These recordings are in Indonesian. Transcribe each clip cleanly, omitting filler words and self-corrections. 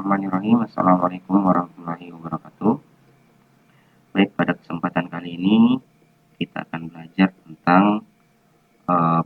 Bismillahirrahmanirrahim. Assalamualaikum warahmatullahi wabarakatuh. Baik, pada kesempatan kali ini kita akan belajar tentang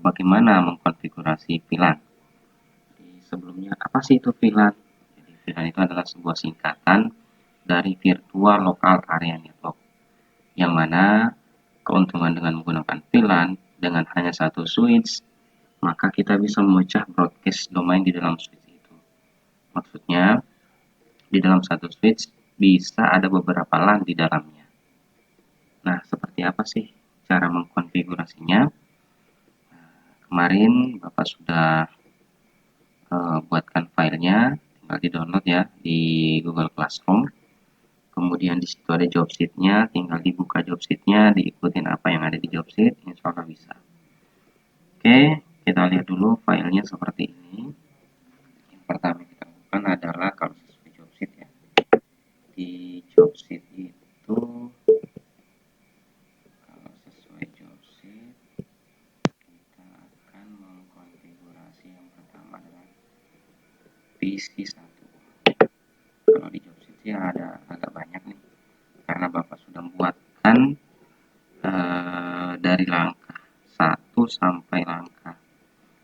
bagaimana mengkonfigurasi VLAN. Sebelumnya, apa sih itu VLAN? Jadi, VLAN itu adalah sebuah singkatan dari Virtual Local Area Network, yang mana keuntungan dengan menggunakan VLAN dengan hanya satu switch, maka kita bisa memecah broadcast domain di dalam switch itu. Maksudnya, di dalam satu switch bisa ada beberapa LAN di dalamnya. Nah, seperti apa sih cara mengkonfigurasinya? Kemarin Bapak sudah buatkan filenya, tinggal di-download ya di Google Classroom. Kemudian di situ ada job sheet-nya, tinggal dibuka job sheet-nya, diikutin apa yang ada di job sheet, insya Allah bisa. Oke, kita lihat dulu filenya seperti ini. Yang pertama kita lakukan adalah kalau sesuai job sheet ya. Di job sheet itu PC1. Kalau di job sheet ya ada agak banyak nih, karena Bapak sudah membuatkan dari langkah 1 sampai langkah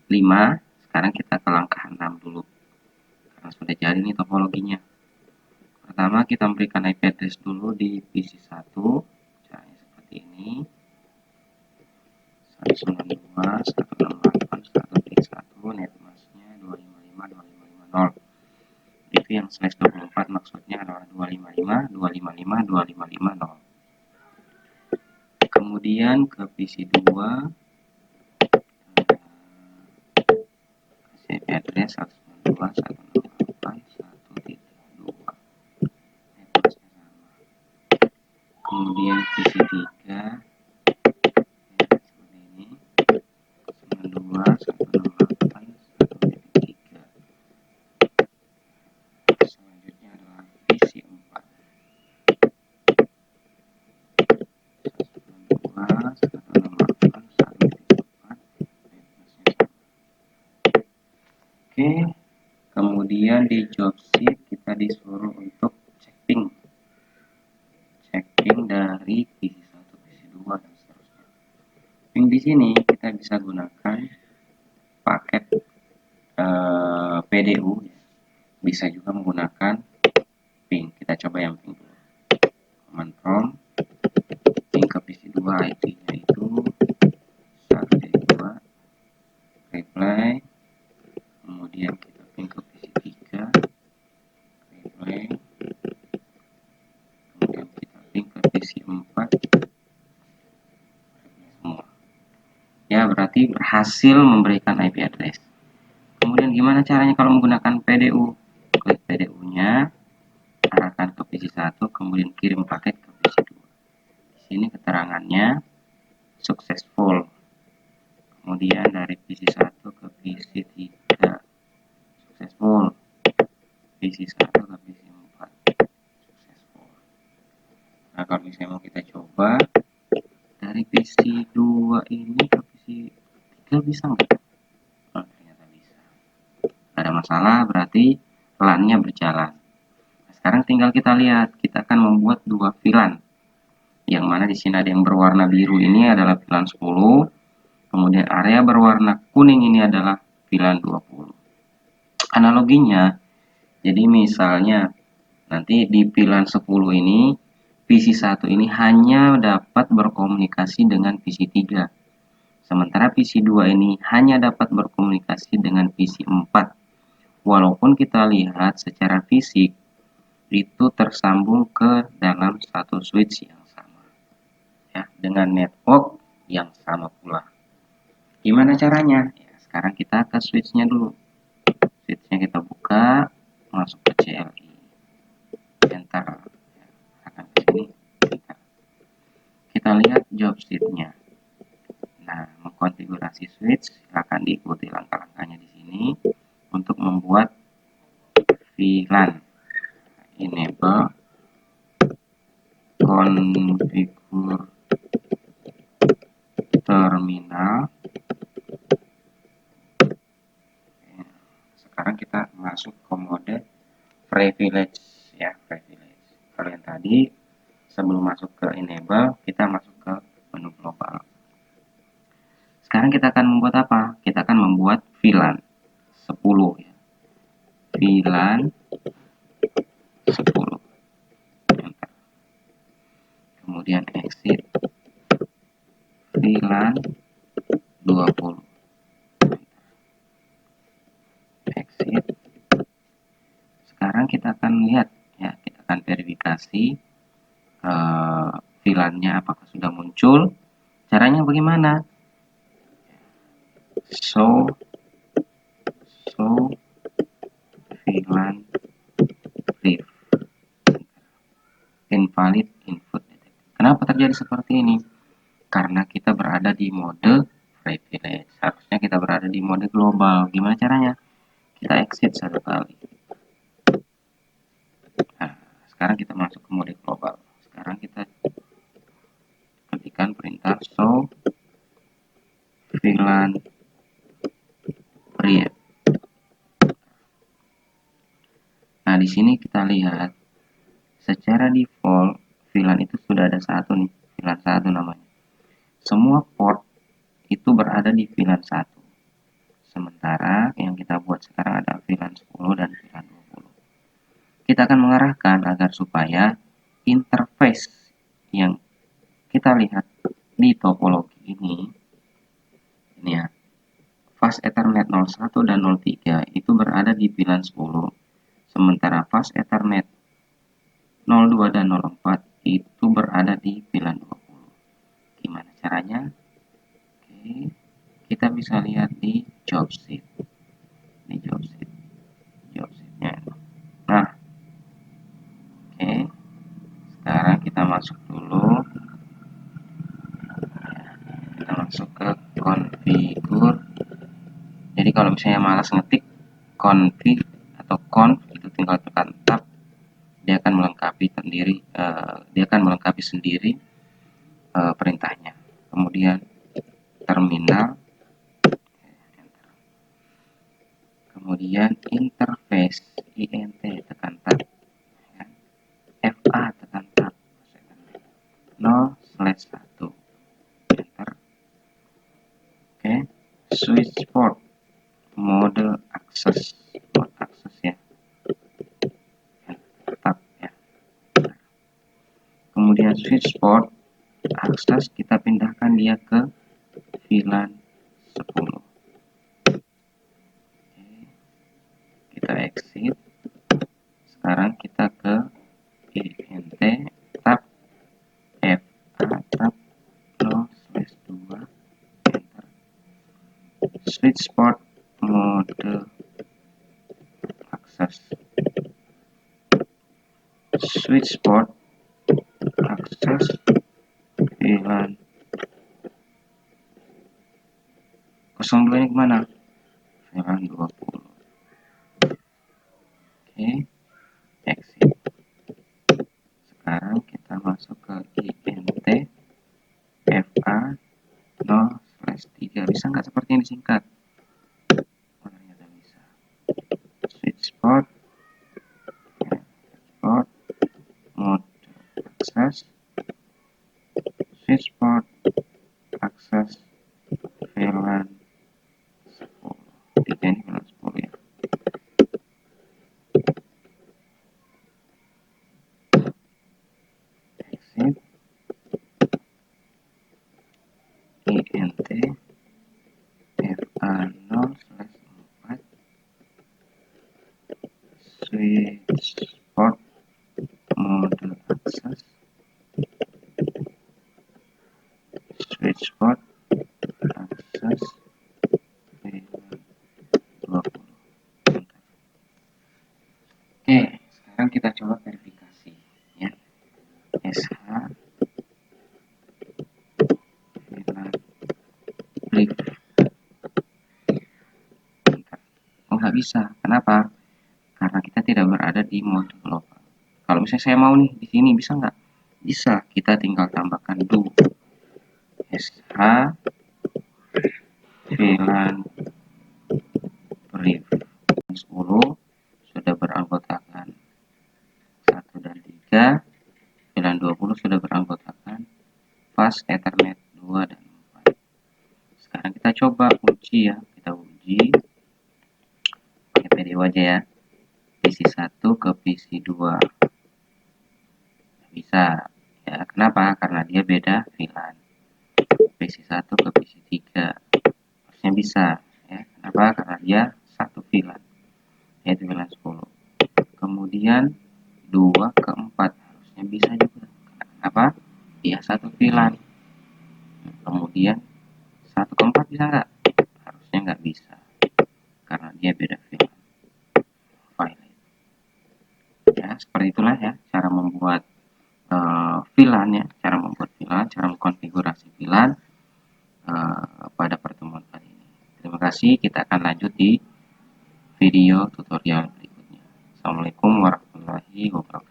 5. Sekarang kita ke langkah 6 dulu, karena sudah jadi nih topologinya. Pertama kita memberikan IP address dulu di PC1, caranya seperti ini, 192.168.1.1, netmasknya 255.255.0. Itu yang /24 maksudnya adalah 255.255.255.0. Kemudian ke PC2 IP address 192.168.1.2, netmasknya sama. Kemudian PC3 seperti ini, 92.168.1.3. Selanjutnya adalah PC4 Oke, kemudian di job sheet kita disuruh untuk checking dari PC1, PC2 dan seterusnya. Ping di sini kita bisa gunakan paket PDU, bisa juga menggunakan ping. Kita coba yang ping dulu. Command prompt ping ke PC2, IP-nya itu 1.2, replay. Kemudian kita ping ke PC3, replay. Kemudian kita ping ke PC4, semua. Ya, berarti berhasil memberikan IP address. Kemudian gimana caranya kalau menggunakan PDU? Klik PDU-nya, arahkan ke PC1, kemudian kirim paket ke PC2. Di sini keterangannya successful. Kemudian dari PC1 ke PC3 successful, PC1 ke PC4 successful. Nah, kalau misalnya mau kita coba dari PC2 ini ke PC3 bisa nggak? Oh, ternyata bisa. Nggak ada masalah, berarti LAN-nya berjalan. Nah, sekarang tinggal kita lihat, kita akan membuat dua VLAN. Yang mana di sini ada yang berwarna biru ini adalah VLAN 10. Kemudian area berwarna kuning ini adalah VLAN 20. Analoginya, jadi misalnya nanti di VLAN 10 ini, PC1 ini hanya dapat berkomunikasi dengan PC3. Sementara PC2 ini hanya dapat berkomunikasi dengan PC4. Walaupun kita lihat secara fisik, itu tersambung ke dalam satu switch yang sama. Ya, dengan network yang sama pula. Gimana caranya? Ya, sekarang kita ke switch-nya dulu. Switch-nya kita buka, masuk ke CLI. Enter. Ya, akan ke sini. Enter. Kita lihat job sheet-nya. Nah, mengkonfigurasi switch, silakan diikuti langkah-langkahnya di sini untuk membuat VLAN. Enable configure terminal. Sekarang kita masuk ke mode privilege ya, privilege. Kalau yang tadi sebelum masuk ke enable, kita masuk ke menu global. Sekarang kita akan membuat apa? Kita akan membuat VLAN 10 ya. VLAN 10. Enter. Kemudian exit VLAN 20. Exit. Sekarang kita akan lihat ya, kita akan verifikasi VLAN-nya apakah sudah muncul. Caranya bagaimana? Show VLAN brief. Invalid input. Kenapa terjadi seperti ini? Karena kita berada di mode privilege. Harusnya kita berada di mode global. Gimana caranya? Kita exit satu kali. Nah, sekarang kita masuk ke mode global. Sekarang kita ketikkan perintah show VLAN brief. Nah, di sini kita lihat secara default VLAN itu sudah ada satu nih, VLAN 1 namanya. Semua port itu berada di VLAN 1. Sementara yang kita buat sekarang ada VLAN 10 dan VLAN 20. Kita akan mengarahkan agar supaya interface yang kita lihat di topologi ini ya, fast Ethernet 01 dan 03 itu berada di VLAN 10. Sementara fast Ethernet 02 dan 04 itu berada di VLAN 20. Gimana caranya? Oke, kita bisa lihat di job sheet. Di job sheetnya. Nah, oke. Sekarang kita masuk dulu. Kita masuk ke configure. Jadi kalau misalnya malas ngetik config atau conf, itu tinggal tekan tab. Dia akan melengkapi sendiri perintahnya. Kemudian terminal, kemudian interface int tekan tab, fa tekan tab 0/1 enter. Oke, switch port mode akses ya, tab ya. Kemudian switch port akses kita pindahkan dia ke VLAN 10. Kita exit. Sekarang kita ke int tab fa tab 0/2 enter. Switch port mode akses, switch port akses VLAN 02 ini kemana? VLAN 20. Oke, exit. Sekarang kita masuk ke int fa 0/3. Bisa nggak seperti yang disingkat? Oh, ternyata bisa. Switch port mode akses, switch port akses VLAN 10. 3 ini VLAN 10 ya. Exit. int fa 0/4 switch port mode akses, switch port akses VLAN 20. Oke, sekarang kita coba verifikasi ya. SH VLAN brief. Oh, nggak bisa. Kenapa? Karena kita tidak berada di mode global. Kalau misalnya saya mau nih di sini, bisa nggak? Bisa. Kita tinggal tambahkan do SH VLAN brief 10 sudah beranggotakan 3, VLAN 20 sudah beranggotakan fast Ethernet 2 dan 4. Sekarang kita coba uji ya, kita uji pakai PDU aja ya. PC1 ke PC2 bisa ya, kenapa? Karena dia beda VLAN. PC1 ke PC3 harusnya bisa ya, kenapa? Karena dia satu VLAN, yaitu VLAN 10. Kemudian 2 ke 4 harusnya bisa juga, kenapa? Dia satu VLAN. Kemudian 1 ke 4 bisa nggak? Harusnya nggak bisa, karena dia beda VLAN. Ya, seperti itulah ya cara membuat VLAN ya, cara membuat VLAN, cara mengkonfigurasi VLAN pada pertemuan kali ini. Terima kasih, kita akan lanjut di video tutorial berikutnya. Assalamualaikum warahmatullahi wabarakatuh.